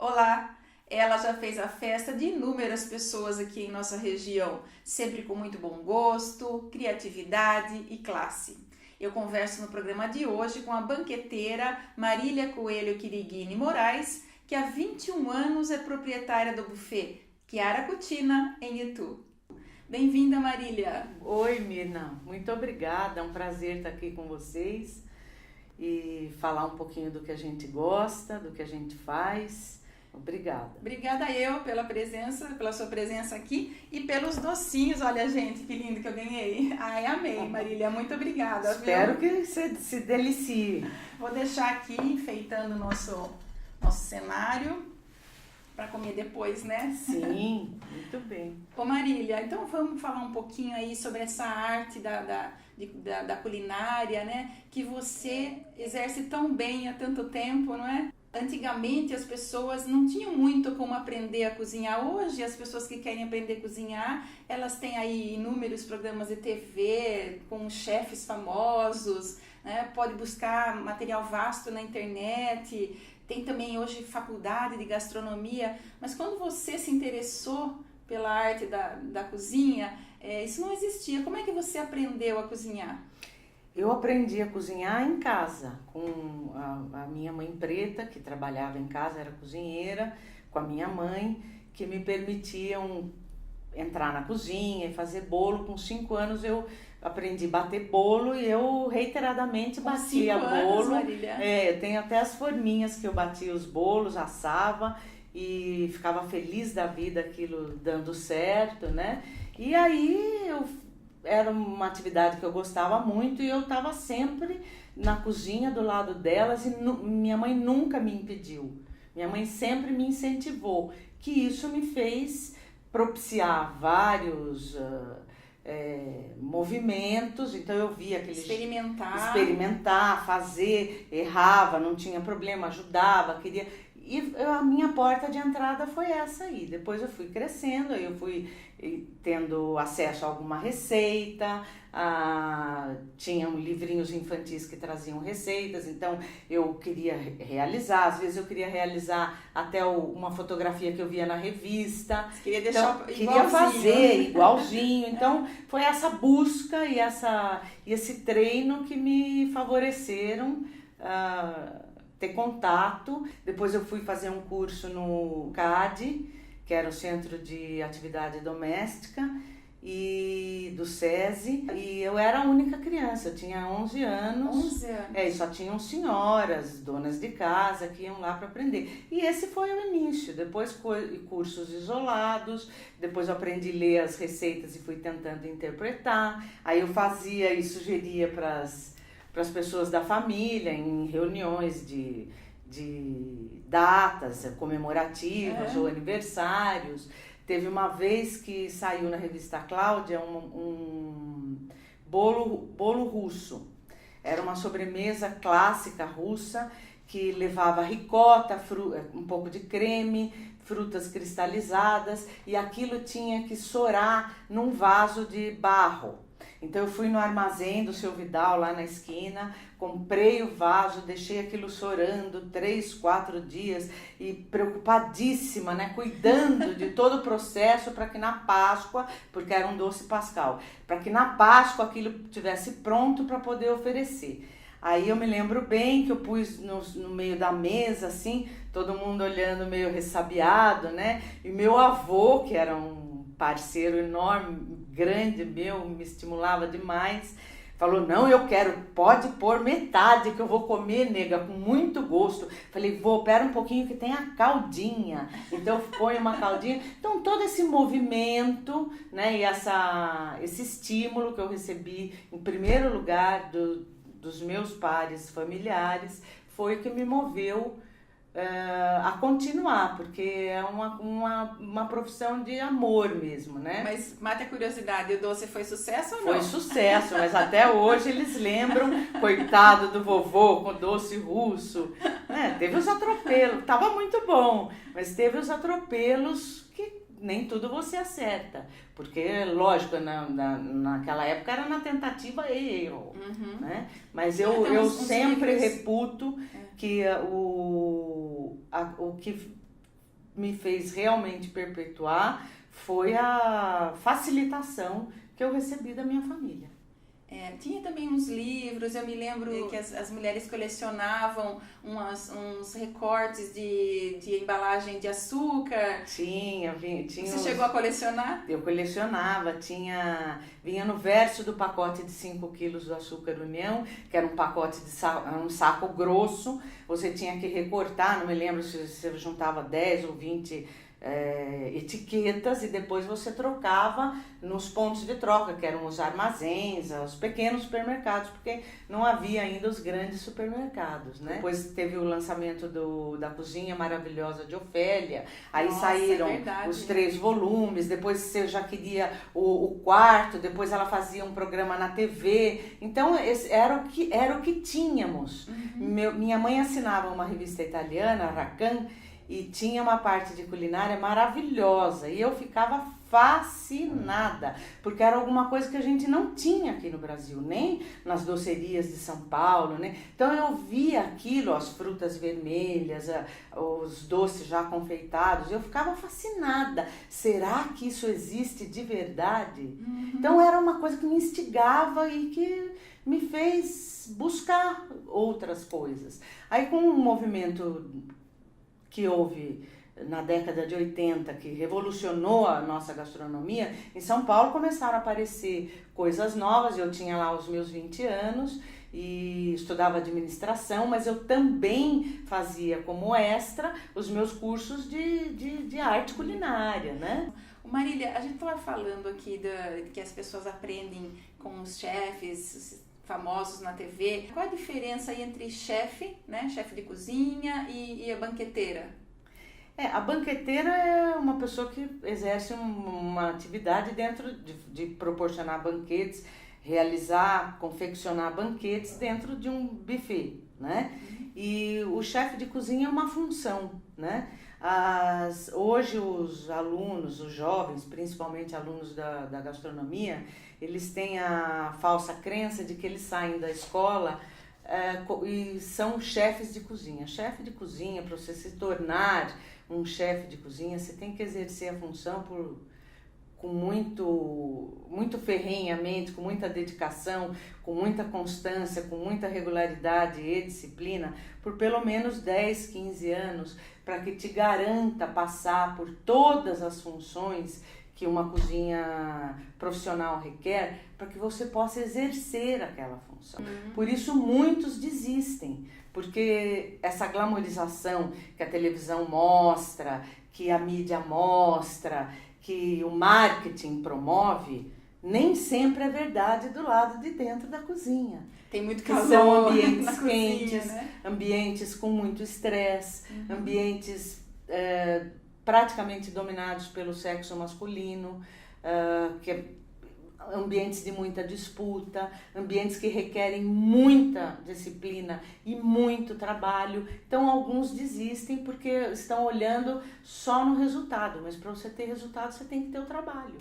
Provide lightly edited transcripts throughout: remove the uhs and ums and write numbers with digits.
Olá! Ela já fez a festa de inúmeras pessoas aqui em nossa região, sempre com muito bom gosto, criatividade e classe. Eu converso no programa de hoje com a banqueteira Marília Coelho Quiriguini Moraes, que há 21 anos é proprietária do buffet Chiara Cucina, em Itu. Bem-vinda, Marília! Oi, Mirna, muito obrigada, é um prazer estar aqui com vocês e falar um pouquinho do que a gente gosta, do que a gente faz. Obrigada. Obrigada eu pela sua presença aqui e pelos docinhos. Olha, gente, que lindo que eu ganhei. Ai, amei, Marília, muito obrigada. Espero que você se delicie. Vou deixar aqui enfeitando o nosso cenário para comer depois, né? Sim, muito bem. Ô Marília, então vamos falar um pouquinho aí sobre essa arte da culinária, né? Que você exerce tão bem há tanto tempo, não é? Antigamente as pessoas não tinham muito como aprender a cozinhar. Hoje as pessoas que querem aprender a cozinhar, elas têm aí inúmeros programas de TV com chefes famosos, né? Pode buscar material vasto na internet, tem também hoje faculdade de gastronomia. Mas quando você se interessou pela arte da cozinha, isso não existia. Como é que você aprendeu a cozinhar? Eu aprendi a cozinhar em casa, com a minha mãe preta, que trabalhava em casa, era cozinheira, com a minha mãe, que me permitiam entrar na cozinha e fazer bolo. Com 5 anos eu aprendi a bater bolo e eu reiteradamente batia bolo. Marília. Eu tenho até as forminhas que eu batia os bolos, assava e ficava feliz da vida aquilo dando certo, né? E aí era uma atividade que eu gostava muito e eu estava sempre na cozinha do lado delas e minha mãe nunca me impediu. Minha mãe sempre me incentivou, que isso me fez propiciar vários movimentos. Então eu via aqueles... Experimentar, fazer, errava, não tinha problema, ajudava, queria... E a minha porta de entrada foi essa aí. Depois eu fui crescendo, aí eu fui tendo acesso a alguma receita, tinham livrinhos infantis que traziam receitas, então eu queria realizar, às vezes eu queria realizar até uma fotografia que eu via na revista. Você queria deixar então, queria fazer igualzinho. Então foi essa busca e esse treino que me favoreceram ter contato. Depois eu fui fazer um curso no CAD, que era o Centro de Atividade Doméstica, e do SESI, e eu era a única criança, eu tinha 11 anos. 11 anos. E só tinham senhoras, donas de casa, que iam lá para aprender. E esse foi o início. Depois cursos isolados, depois eu aprendi a ler as receitas e fui tentando interpretar. Aí eu fazia e sugeria para as pessoas da família, em reuniões de datas comemorativas ou aniversários. Teve uma vez que saiu na revista Cláudia um bolo russo. Era uma sobremesa clássica russa que levava ricota, um pouco de creme, frutas cristalizadas, e aquilo tinha que sorar num vaso de barro. Então eu fui no armazém do Seu Vidal, lá na esquina, comprei o vaso, deixei aquilo sorando 3, 4 dias e preocupadíssima, né, cuidando de todo o processo para que na Páscoa, porque era um doce pascal, para que na Páscoa aquilo estivesse pronto para poder oferecer. Aí eu me lembro bem que eu pus no meio da mesa, assim, todo mundo olhando meio ressabiado, né, e meu avô, que era um parceiro enorme, grande meu, me estimulava demais, falou: não, eu quero, pode pôr metade que eu vou comer, nega, com muito gosto. Falei: vô, pera um pouquinho que tem a caldinha. Então eu ponho uma caldinha. Então todo esse movimento, né, e esse estímulo que eu recebi em primeiro lugar dos meus pares familiares foi o que me moveu a continuar, porque é uma profissão de amor mesmo, né? Mas mate a curiosidade, o doce foi sucesso ou não? Foi sucesso, mas até hoje eles lembram, coitado do vovô com doce russo, né? Teve os atropelos, tava muito bom, mas teve os atropelos que nem tudo você acerta, porque lógico, naquela época era na tentativa e erro, né? Mas eu sempre reputo que o que me fez realmente perpetuar foi a facilitação que eu recebi da minha família. Tinha também uns livros, eu me lembro que as mulheres colecionavam uns recortes de embalagem de açúcar. Tinha. Você chegou a colecionar? Eu colecionava, vinha no verso do pacote de 5 quilos do Açúcar União, que era um pacote um saco grosso, você tinha que recortar, não me lembro se você juntava 10 ou 20 etiquetas e depois você trocava nos pontos de troca, que eram os armazéns, os pequenos supermercados, porque não havia ainda os grandes supermercados, né? Depois teve o lançamento da Cozinha Maravilhosa de Ofélia, aí saíram os 3 volumes, depois você já queria o quarto, depois ela fazia um programa na TV, então era o que tínhamos. Minha mãe assinava uma revista italiana, Racan, e tinha uma parte de culinária maravilhosa e eu ficava fascinada, porque era alguma coisa que a gente não tinha aqui no Brasil, nem nas docerias de São Paulo, né? Então eu via aquilo, as frutas vermelhas, os doces já confeitados, eu ficava fascinada. Será que isso existe de verdade? Então era uma coisa que me instigava e que me fez buscar outras coisas. Aí com um movimento que houve na década de 80, que revolucionou a nossa gastronomia, em São Paulo começaram a aparecer coisas novas. Eu tinha lá os meus 20 anos e estudava administração, mas eu também fazia como extra os meus cursos de arte culinária, né? Marília, a gente estava falando aqui que as pessoas aprendem com os chefes famosos na TV. Qual a diferença aí entre chefe, né, chefe de cozinha e a banqueteira? A banqueteira é uma pessoa que exerce uma atividade dentro de proporcionar banquetes, confeccionar banquetes dentro de um buffet, né? E o chefe de cozinha é uma função, né? Hoje os alunos, os jovens, principalmente alunos da gastronomia, eles têm a falsa crença de que eles saem da escola e são chefes de cozinha. Chefe de cozinha, para você se tornar um chefe de cozinha, você tem que exercer a função com muito ferrenhamente, com muita dedicação, com muita constância, com muita regularidade e disciplina, por pelo menos 10, 15 anos, para que te garanta passar por todas as funções que uma cozinha profissional requer, para que você possa exercer aquela função. Por isso muitos desistem, porque essa glamorização que a televisão mostra, que a mídia mostra, que o marketing promove, nem sempre é verdade do lado de dentro da cozinha. Tem muito que calor, são ambientes quentes, cozinha, né? Ambientes com muito estresse, ambientes praticamente dominados pelo sexo masculino, ambientes de muita disputa, ambientes que requerem muita disciplina e muito trabalho. Então alguns desistem porque estão olhando só no resultado, mas para você ter resultado você tem que ter o trabalho.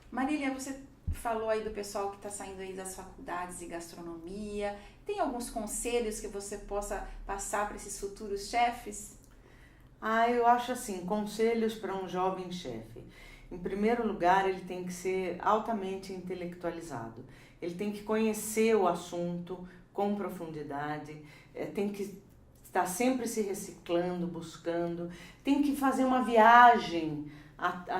Marília, você falou aí do pessoal que está saindo aí das faculdades de gastronomia. Tem alguns conselhos que você possa passar para esses futuros chefes? Eu acho assim, conselhos para um jovem chefe. Em primeiro lugar, ele tem que ser altamente intelectualizado. Ele tem que conhecer o assunto com profundidade, tem que estar sempre se reciclando, buscando, tem que fazer uma viagem,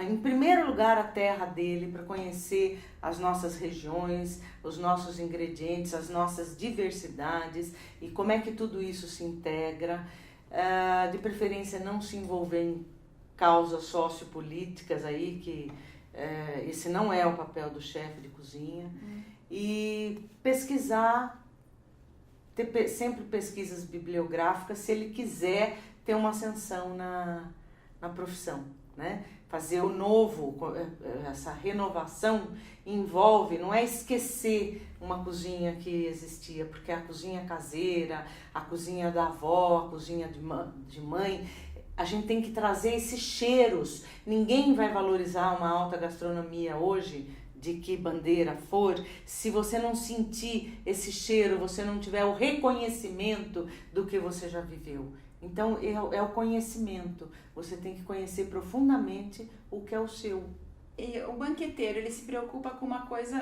em primeiro lugar, a terra dele, para conhecer as nossas regiões, os nossos ingredientes, as nossas diversidades e como é que tudo isso se integra. De preferência, não se envolver em causas sociopolíticas aí, que esse não é o papel do chefe de cozinha. E pesquisar, ter sempre pesquisas bibliográficas, se ele quiser ter uma ascensão na profissão, né? Fazer o novo, essa renovação envolve, não é esquecer uma cozinha que existia, porque a cozinha caseira, a cozinha da avó, a cozinha de mãe, a gente tem que trazer esses cheiros. Ninguém vai valorizar uma alta gastronomia hoje, de que bandeira for, se você não sentir esse cheiro, você não tiver o reconhecimento do que você já viveu. Então, é o conhecimento. Você tem que conhecer profundamente o que é o seu. E o banqueteiro, ele se preocupa com uma coisa,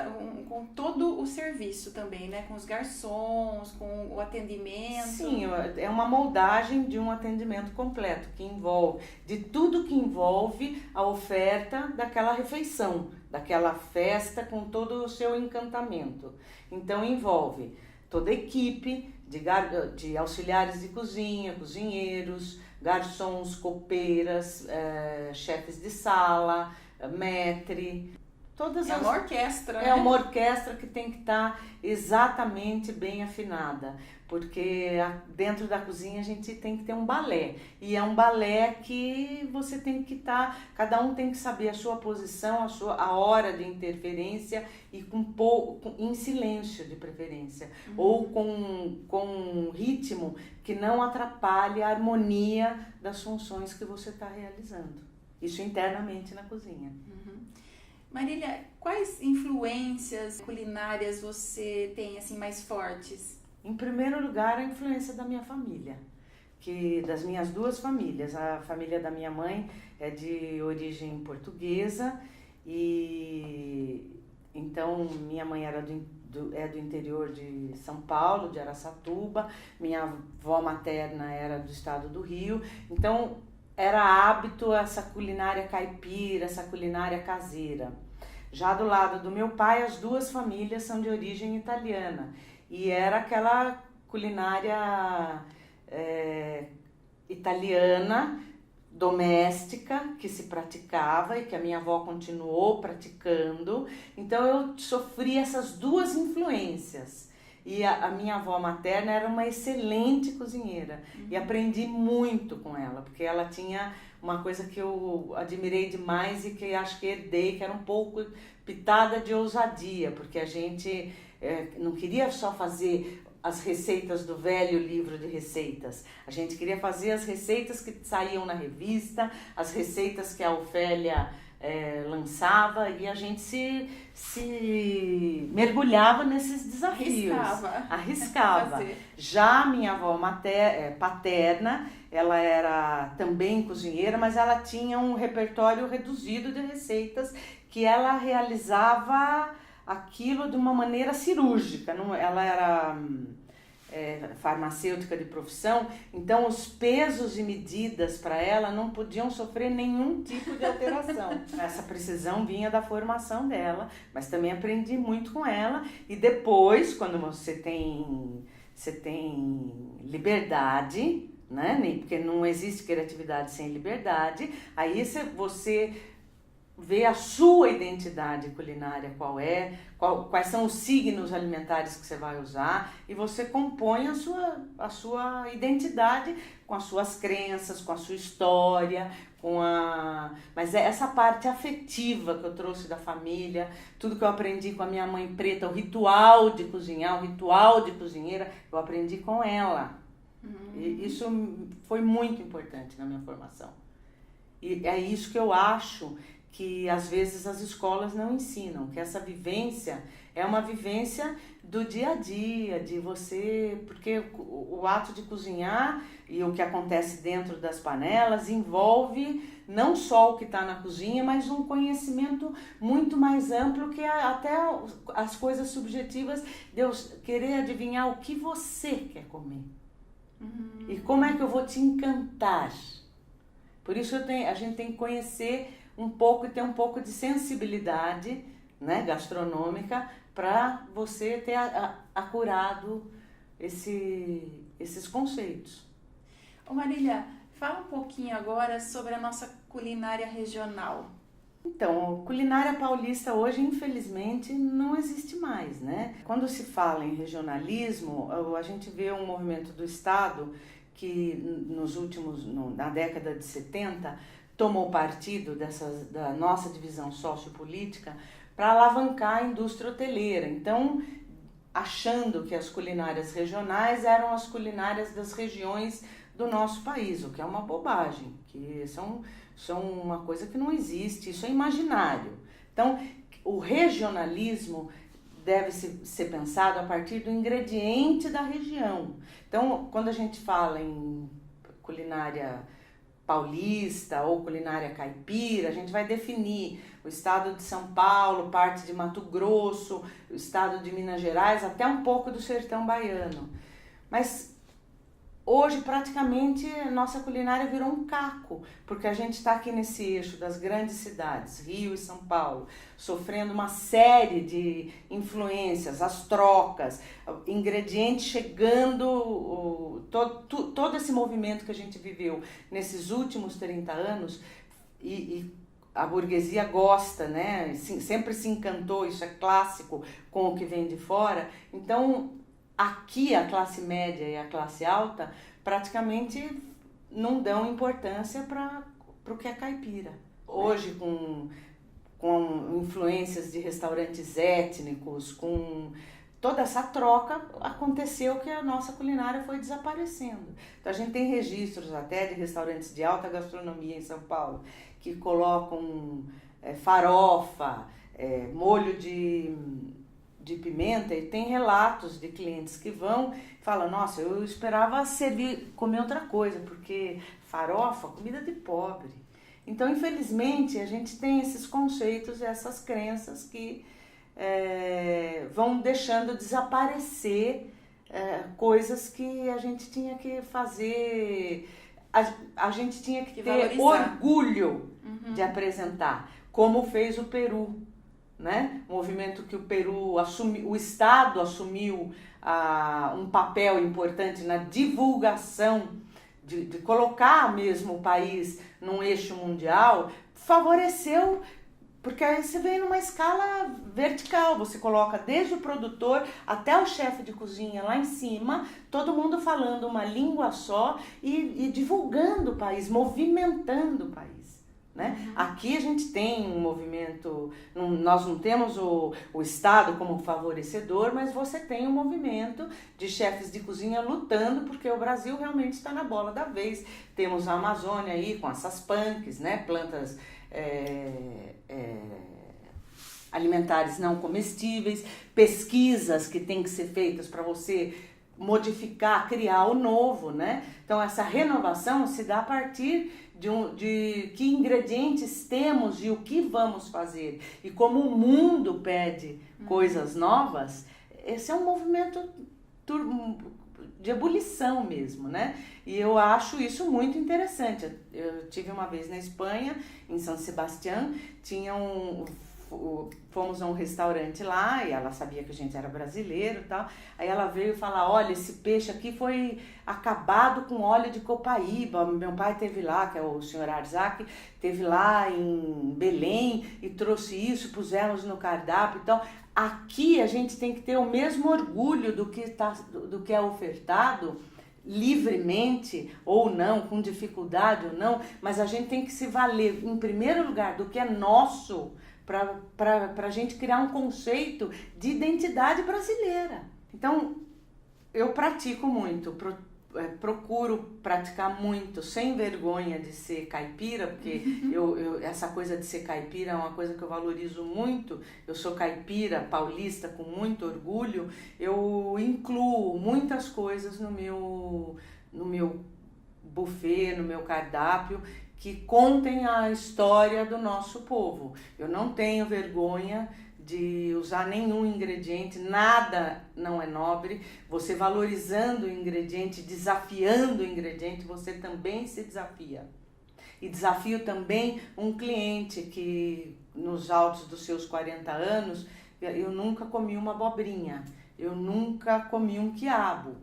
com todo o serviço também, né? Com os garçons, com o atendimento. Sim, é uma moldagem de um atendimento completo, que envolve, de tudo que envolve a oferta daquela refeição, daquela festa com todo o seu encantamento. Então, envolve toda a equipe de auxiliares de cozinha, cozinheiros, garçons, copeiras, chefes de sala, maître, todas uma orquestra, né? É uma orquestra que tem que estar exatamente bem afinada, porque dentro da cozinha a gente tem que ter um balé, e é um balé que você tem que estar, cada um tem que saber a sua posição, a hora de interferência, e em silêncio de preferência, ou com um ritmo que não atrapalhe a harmonia das funções que você está realizando. Isso internamente na cozinha. Marília, quais influências culinárias você tem assim mais fortes? Em primeiro lugar, a influência da minha família, das minhas duas famílias. A família da minha mãe é de origem portuguesa, e então minha mãe era do interior de São Paulo, de Araçatuba. Minha avó materna era do estado do Rio. Então era hábito essa culinária caipira, essa culinária caseira. Já do lado do meu pai, as duas famílias são de origem italiana, e era aquela culinária italiana, doméstica, que se praticava e que a minha avó continuou praticando. Então eu sofri essas duas influências. E a minha avó materna era uma excelente cozinheira, e aprendi muito com ela, porque ela tinha uma coisa que eu admirei demais e que acho que herdei, que era um pouco pitada de ousadia, porque a gente não queria só fazer as receitas do velho livro de receitas, a gente queria fazer as receitas que saíam na revista, as receitas que a Ofélia lançava, e a gente se mergulhava nesses desafios. Arriscava. Já minha avó paterna, ela era também cozinheira, mas ela tinha um repertório reduzido de receitas, que ela realizava aquilo de uma maneira cirúrgica. Ela era farmacêutica de profissão, então os pesos e medidas para ela não podiam sofrer nenhum tipo de alteração. Essa precisão vinha da formação dela, mas também aprendi muito com ela. E depois, quando você tem liberdade, né? Porque não existe criatividade sem liberdade, aí você vê a sua identidade culinária, quais são os signos alimentares que você vai usar, e você compõe a sua identidade com as suas crenças, com a sua história, mas essa parte afetiva que eu trouxe da família, tudo que eu aprendi com a minha mãe preta, o ritual de cozinhar, o ritual de cozinheira, eu aprendi com ela. E isso foi muito importante na minha formação. E é isso que eu acho que às vezes as escolas não ensinam, que essa vivência é uma vivência do dia a dia, de você, porque o ato de cozinhar e o que acontece dentro das panelas envolve não só o que está na cozinha, mas um conhecimento muito mais amplo, que até as coisas subjetivas de eu querer adivinhar o que você quer comer. E como é que eu vou te encantar. Por isso a gente tem que conhecer um pouco e ter um pouco de sensibilidade, né, gastronômica, para você ter acurado esses conceitos. Ô Marília, fala um pouquinho agora sobre a nossa culinária regional. Então, a culinária paulista hoje, infelizmente, não existe mais, né? Quando se fala em regionalismo, a gente vê um movimento do Estado que na década de 70, tomou partido da nossa divisão sociopolítica para alavancar a indústria hoteleira. Então, achando que as culinárias regionais eram as culinárias das regiões do nosso país, o que é uma bobagem, que são uma coisa que não existe, isso é imaginário. Então, o regionalismo deve ser pensado a partir do ingrediente da região. Então, quando a gente fala em culinária paulista ou culinária caipira, a gente vai definir o estado de São Paulo, parte de Mato Grosso, o estado de Minas Gerais, até um pouco do sertão baiano. Mas hoje praticamente a nossa culinária virou um caco, porque a gente está aqui nesse eixo das grandes cidades, Rio e São Paulo, sofrendo uma série de influências, as trocas, ingredientes chegando, todo esse movimento que a gente viveu nesses últimos 30 anos e a burguesia gosta, né? Sempre se encantou, isso é clássico, com o que vem de fora. Então, aqui a classe média e a classe alta praticamente não dão importância para o que é caipira. Hoje, com influências de restaurantes étnicos, com toda essa troca, aconteceu que a nossa culinária foi desaparecendo. Então, a gente tem registros até de restaurantes de alta gastronomia em São Paulo, que colocam farofa, molho de pimenta, e tem relatos de clientes que vão e falam, nossa, eu esperava comer outra coisa, porque farofa, comida de pobre. Então, infelizmente, a gente tem esses conceitos, essas crenças que vão deixando desaparecer coisas que a gente tinha que fazer, a gente tinha que ter valorizar. Orgulho de apresentar, como fez o Peru, né? Um movimento que o Peru assumiu, o Estado assumiu um papel importante na divulgação, de colocar mesmo o país num eixo mundial, favoreceu, porque aí você vem numa escala vertical, você coloca desde o produtor até o chefe de cozinha lá em cima, todo mundo falando uma língua só e divulgando o país, movimentando o país. Né? Aqui a gente tem um movimento, nós não temos o Estado como favorecedor, mas você tem um movimento de chefes de cozinha lutando, porque o Brasil realmente está na bola da vez. Temos a Amazônia aí com essas punks, né? Plantas alimentares não comestíveis, pesquisas que têm que ser feitas para você modificar, criar o novo, né? Então essa renovação se dá a partir de que ingredientes temos e o que vamos fazer. E como o mundo pede coisas novas, esse é um movimento de ebulição mesmo, né? E eu acho isso muito interessante. Eu tive uma vez na Espanha, em São Sebastián, fomos a um restaurante lá e ela sabia que a gente era brasileiro e tal. Aí ela veio falar, olha, esse peixe aqui foi acabado com óleo de copaíba. Meu pai teve lá, que é o senhor Arzac, teve lá em Belém e trouxe isso, pusemos no cardápio. Então, aqui a gente tem que ter o mesmo orgulho do que é ofertado, livremente ou não, com dificuldade ou não, mas a gente tem que se valer, em primeiro lugar, do que é nosso, para a gente criar um conceito de identidade brasileira. Então, eu pratico muito, procuro praticar muito, sem vergonha de ser caipira, porque essa coisa de ser caipira é uma coisa que eu valorizo muito. Eu sou caipira paulista com muito orgulho. Eu incluo muitas coisas no meu buffet, no meu cardápio, que contem a história do nosso povo. Eu não tenho vergonha de usar nenhum ingrediente, nada não é nobre. Você valorizando o ingrediente, desafiando o ingrediente, você também se desafia. E desafio também um cliente que nos altos dos seus 40 anos, eu nunca comi uma abobrinha, eu nunca comi um quiabo.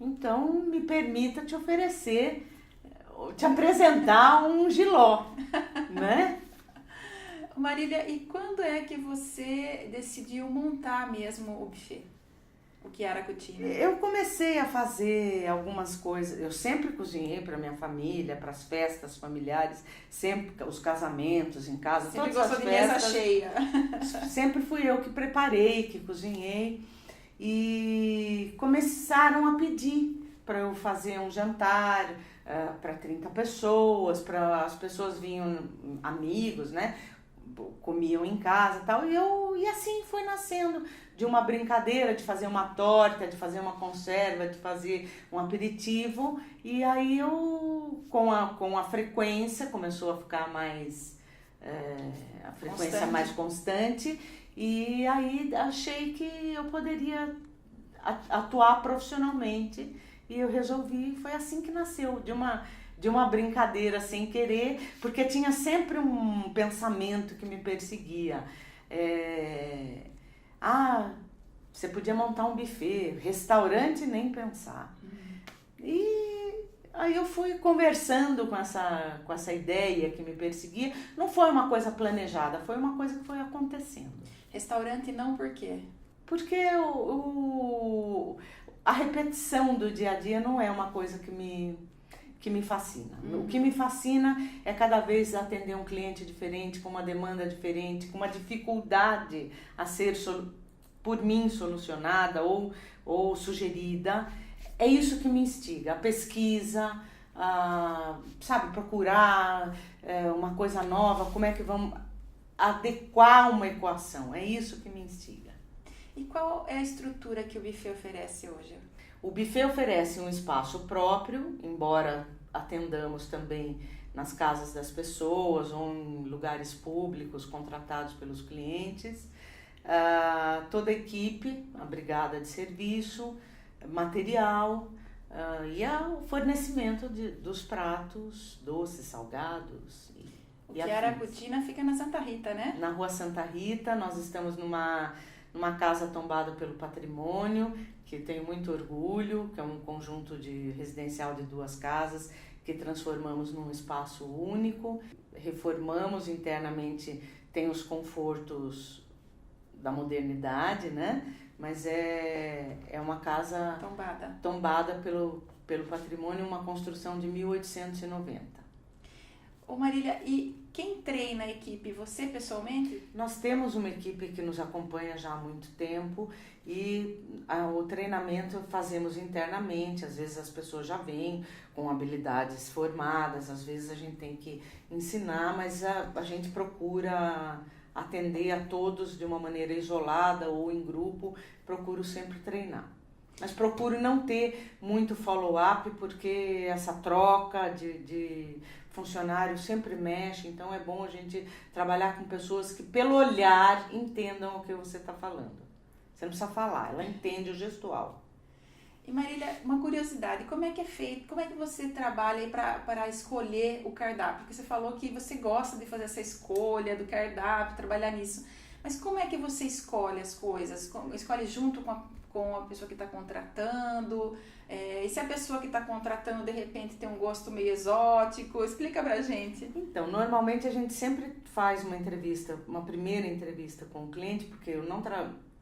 Então me permita te oferecer, te apresentar um jiló, né? Marília, e quando é que você decidiu montar mesmo o buffet? O que era a Cucina? Eu comecei a fazer algumas coisas. Eu sempre cozinhei para minha família, para as festas familiares, sempre os casamentos em casa, sempre todas as festas. Mesa cheia. Sempre fui eu que preparei, que cozinhei. E começaram a pedir para eu fazer um jantar para 30 pessoas, as pessoas vinham, amigos, né? comiam em casa e tal, e assim foi nascendo, de uma brincadeira de fazer uma torta, de fazer uma conserva, de fazer um aperitivo, e aí eu, com a frequência, começou a ficar mais, a frequência mais constante, e aí achei que eu poderia atuar profissionalmente, e eu resolvi, foi assim que nasceu, de uma brincadeira sem querer, porque tinha sempre um pensamento que me perseguia. Você podia montar um buffet, restaurante nem pensar. E aí eu fui conversando com essa ideia que me perseguia. Não foi uma coisa planejada, foi uma coisa que foi acontecendo. Restaurante não por quê? Porque a repetição do dia a dia não é uma coisa que me fascina. O que me fascina é cada vez atender um cliente diferente, com uma demanda diferente, com uma dificuldade a ser por mim solucionada ou sugerida. É isso que me instiga, a pesquisa, procurar uma coisa nova, como é que vamos adequar uma equação, é isso que me instiga. E qual é a estrutura que o buffet oferece hoje? O buffet oferece um espaço próprio, embora atendamos também nas casas das pessoas ou em lugares públicos contratados pelos clientes. Toda a equipe, a brigada de serviço, material e o fornecimento dos pratos, doces, salgados. O Aracudina fica na Santa Rita, né? Na Rua Santa Rita, nós estamos numa casa tombada pelo patrimônio, que tenho muito orgulho, que é um conjunto de residencial de 2 casas que transformamos num espaço único, reformamos internamente, tem os confortos da modernidade, né? Mas é uma casa tombada pelo patrimônio, uma construção de 1890. Ô Marília, e quem treina a equipe? Você pessoalmente? Nós temos uma equipe que nos acompanha já há muito tempo e o treinamento fazemos internamente. Às vezes as pessoas já vêm com habilidades formadas, às vezes a gente tem que ensinar, mas a gente procura atender a todos de uma maneira isolada ou em grupo, procuro sempre treinar. Mas procuro não ter muito follow-up, porque essa troca de funcionário sempre mexe, então é bom a gente trabalhar com pessoas que pelo olhar entendam o que você está falando. Você não precisa falar, ela entende o gestual. E Marília, uma curiosidade, como é que é feito, como é que você trabalha para escolher o cardápio? Porque você falou que você gosta de fazer essa escolha do cardápio, trabalhar nisso, mas como é que você escolhe as coisas? Escolhe junto com a pessoa que está contratando? E se a pessoa que está contratando, de repente, tem um gosto meio exótico? Explica pra gente. Então, normalmente a gente sempre faz uma primeira entrevista com o cliente, porque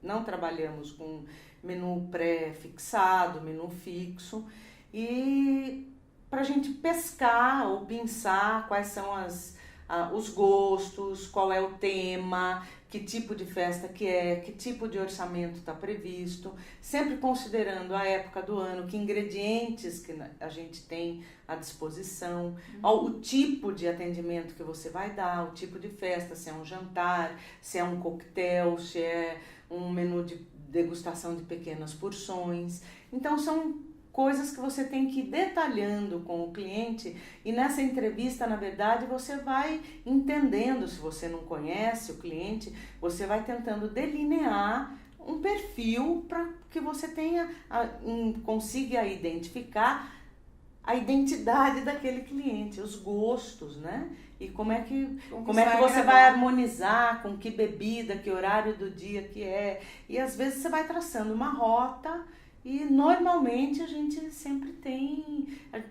não trabalhamos com menu pré-fixado, menu fixo, e para a gente pescar ou pensar quais são os gostos, qual é o tema, que tipo de festa que tipo de orçamento está previsto, sempre considerando a época do ano, que ingredientes que a gente tem à disposição, o tipo de atendimento que você vai dar, o tipo de festa, se é um jantar, se é um coquetel, se é um menu de degustação de pequenas porções. Então são coisas que você tem que ir detalhando com o cliente, e nessa entrevista, na verdade, você vai entendendo. Se você não conhece o cliente, você vai tentando delinear um perfil para que você consiga identificar a identidade daquele cliente, os gostos, né? E como é que você vai harmonizar, com que bebida, que horário do dia que é. E às vezes você vai traçando uma rota. E normalmente a gente sempre tem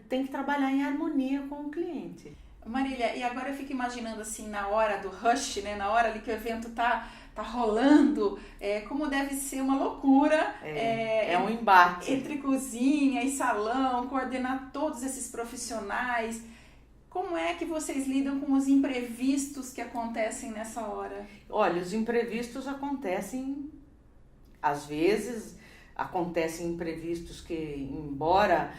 que trabalhar em harmonia com o cliente. Marília, e agora eu fico imaginando assim, na hora do rush, né, na hora ali que o evento tá rolando, como deve ser uma loucura. É um embate. Entre cozinha e salão, coordenar todos esses profissionais. Como é que vocês lidam com os imprevistos que acontecem nessa hora? Olha, os imprevistos acontecem às vezes. acontecem imprevistos que, embora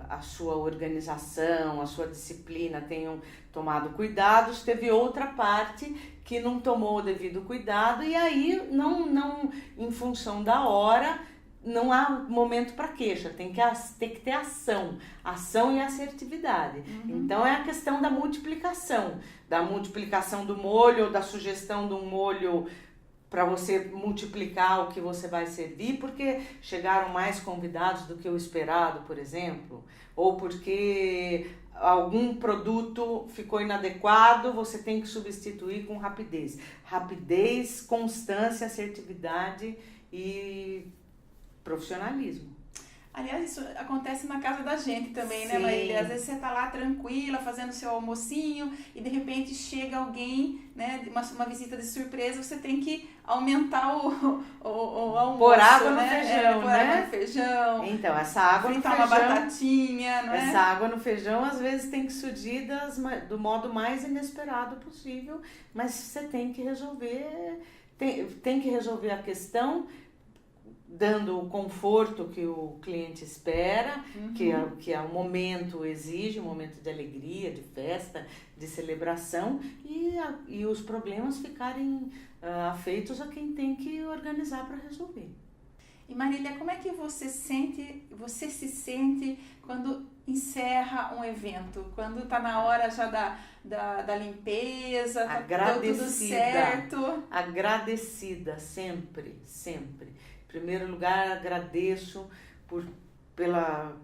a sua organização, a sua disciplina tenham tomado cuidados, teve outra parte que não tomou o devido cuidado e aí não em função da hora não há momento para queixa, tem que ter ação e assertividade. Então é a questão da multiplicação do molho, ou da sugestão de um molho para você multiplicar o que você vai servir, porque chegaram mais convidados do que o esperado, por exemplo, ou porque algum produto ficou inadequado, você tem que substituir com rapidez. Rapidez, constância, assertividade e profissionalismo. Aliás, isso acontece na casa da gente também, né, Sim. Marília? Às vezes você tá lá tranquila, fazendo seu almocinho e de repente chega alguém, né, uma visita de surpresa, você tem que aumentar o almoço, Pôr água no né? feijão, pôr né? água no feijão. Então, essa água no fritar feijão, uma batatinha, não é? essa água no feijão às vezes tem que surgir do modo mais inesperado possível, mas você tem que resolver, tem que resolver a questão dando o conforto que o cliente espera, que é o momento exige, um momento de alegria, de festa, de celebração, e os problemas ficarem afeitos a quem tem que organizar para resolver. E Marília, como é que você se sente quando encerra um evento? Quando está na hora já da limpeza, tá tudo certo? Agradecida, sempre, sempre. Em primeiro lugar, agradeço pela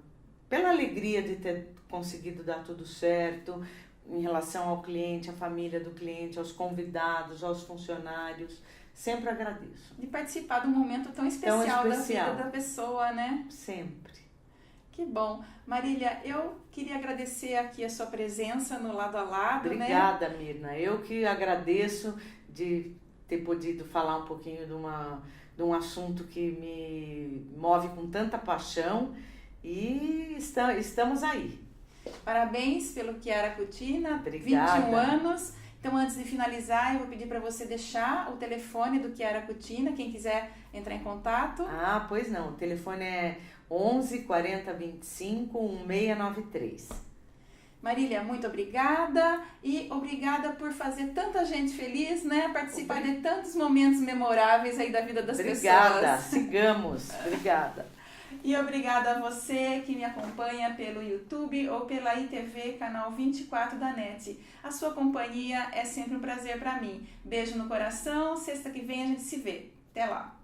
alegria de ter conseguido dar tudo certo em relação ao cliente, à família do cliente, aos convidados, aos funcionários. Sempre agradeço. De participar de um momento tão especial da vida da pessoa, né? Sempre. Que bom. Marília, eu queria agradecer aqui a sua presença no Lado a Lado, Obrigada, né? Mirna. Eu que agradeço de ter podido falar um pouquinho de um assunto que me move com tanta paixão e estamos aí. Parabéns pelo Chiara Cucina, Obrigada. 21 anos. Então, antes de finalizar, eu vou pedir para você deixar o telefone do Chiara Cucina, quem quiser entrar em contato. Ah, pois não. O telefone é 11 40 25 1693. Marília, muito obrigada e obrigada por fazer tanta gente feliz, né? Participar de tantos momentos memoráveis aí da vida das pessoas. Obrigada, sigamos. Obrigada. E obrigada a você que me acompanha pelo YouTube ou pela ITV, canal 24 da NET. A sua companhia é sempre um prazer para mim. Beijo no coração, sexta que vem a gente se vê. Até lá!